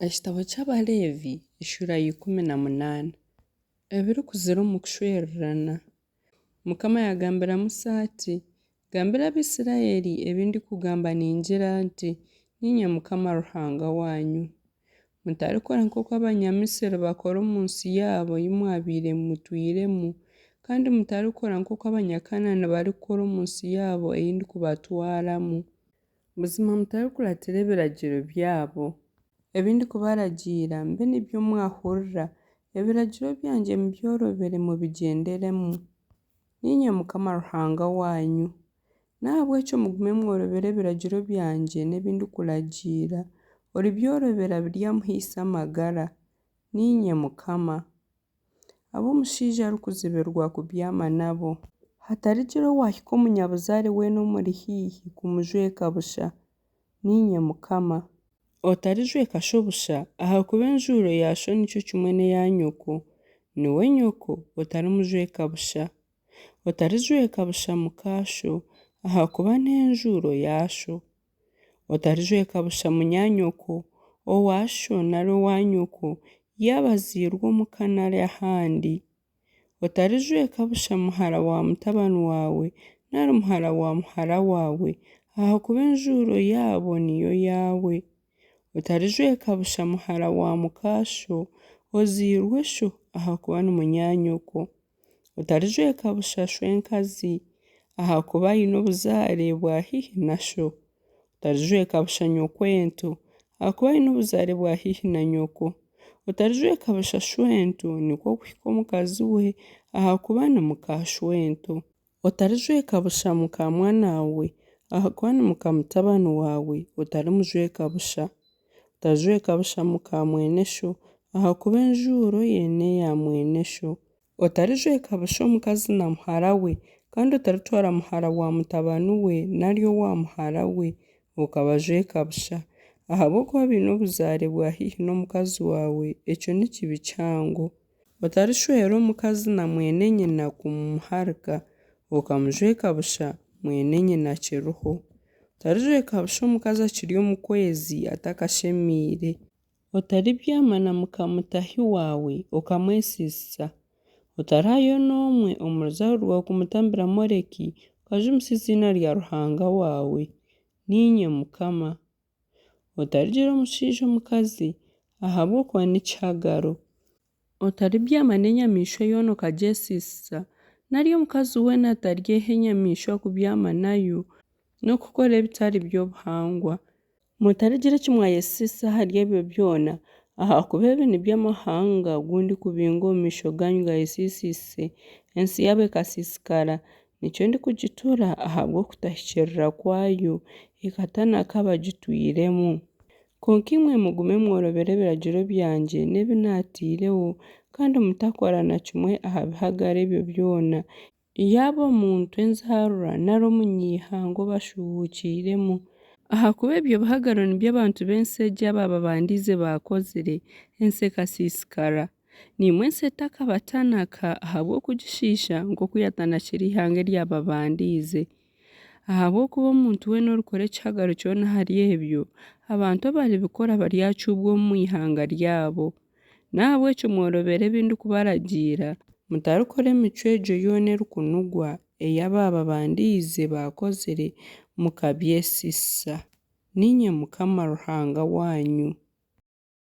Ekitabo ky'Abaleevi Eshura 18 ebirikuzira omu kushwererana. Mukama yagambira Musa ati, gambira Abisirayiri ebindikugamba ningira nti, ninye Mukama Ruhanga wanyu. Mutarikora nk'oku Abanyamisiri bakora omu nsi yaabo ei mwabaire mutwiremu, kandi mutarikora nk'oku Abanyakanaani barikukora omu nsi yaabo ei ndikubatwaramu. Buzima mutarikuratira ebiragiro byabo ebindikubaragiira mbe nibyo mwahurira, ebiragiro byangye mubyorobere mubigyenderemu. Ninye Mukama Ruhanga wanyu. Nahabwekyo mugume mworobere ebiragiro byangye n'ebindikuragiira, oribyorobera biryamuhiisa amagara. Ninye Mukama. Ab'omushaija arikuzibirwa kubyama nabo. Hatarigira owahika omunyabuzaare weena omuri haihi kumujweka busha. Ninye Mukama. Otarijweka sho busha ahakuba enjuro ya sho nikyo kimwe n'eya nyoko. Niwe nyoko otarimujweka busha. Otarijweka busha muka sho ahakuba n'enjuro ya sho. Otarijweka busha munyanyoko owa sho nari owa nyoko yaaba azairwe omuka nari ahandi. Otarijweka busha muhara wa mutabani waawe nari muhara wa muhara waawe ahakuba enjuro yaabo niyo yaawe. Otarijweka busha muhara wa muka sho ozairwe sho ahakuba ni munyanyoko. Otarijweka busha shwenkazi ahakuba aine obuzaare bwa haihi na sho. Otarijweka busha nyokwento ahakuba aine obuzaare bwa haihi na nyoko. Otarijweka busha shwento nikwo kuhika omukazi we ahakuba ni muka shwento. Otarijweka busha muka mwana we ahakuba ni muka mutabani waawe otarimujweka busha. Otarijweka busha muka mwene sho ahakuba enjuro ye n'eya mwene sho. Otarijweka busha omukazi na muhara we kandi otaritwara muhara wa mutabani we nari owa muhara we okabajweka busha. Ahabw'okuba baine obuzaare bwa haihi n'omukazi waawe, ekyo ni kibi kihango. Otarishwera omukazi na mwene nyina kumumuharika okamujweka busha mwene nyina kiriho. Otarijweka busha omukazi akiri omu kwezi atakashemiire. Otaribyama na muka mutahi waawe okamwesiisa. Otarahayo n'omwe omu ruzaaro rwawe kumutambira Moleki okajumusya izina rya Ruhanga waawe. Ninye Mukama. Otarigira omushaija omukazi ahabw'okuba n'ekihagaro. Otaribyama n'enyamiishwa yoona okagyesiisa, nari omukazi weena ataryeho enyamiishwa kubyama nayo n'okukora ebitari by'obuhangwa. Mutarigira eki mwayesiisa ahari ebyo byona ahakuba ebi niby'amahanga gundi kubinga omu maisho ganyu gayesiisiise, ensi yaabo ekasiisikara, nikyo ndikugitura ahabw'okutahikirira kwayo ekatanaka abagitwiremu. Konka imwe mugume mworobere ebiragiro byangye n'ebi naatiireho kandi mutakora na kimwe aha bihagaro ebyo byona yaaba omuntu enzaarwa nari omunyeihanga obashuhuukiremu. Ahakuba ebyo bihagaro nibyo abantu b'ensi egi abababandiize baakozire, ensi ekasiisikara. Nimwe ensi etakabatanaka ahabw'okugishiisha nk'oku yatanakire ihanga eryababandiize. Ahabw'okuba omuntu weena orikukora ekihagaro kyona ahari ebyo, abantu abaribikora baryacuubwa omu ihanga ryabo. Nahabwekyo mworobere ebindikubaragiira, mutarikora emicwe egyo yoona erikunugwa ei abababandiize baakozire mukabyesiisa. Ninye Mukama Ruhanga wanyu.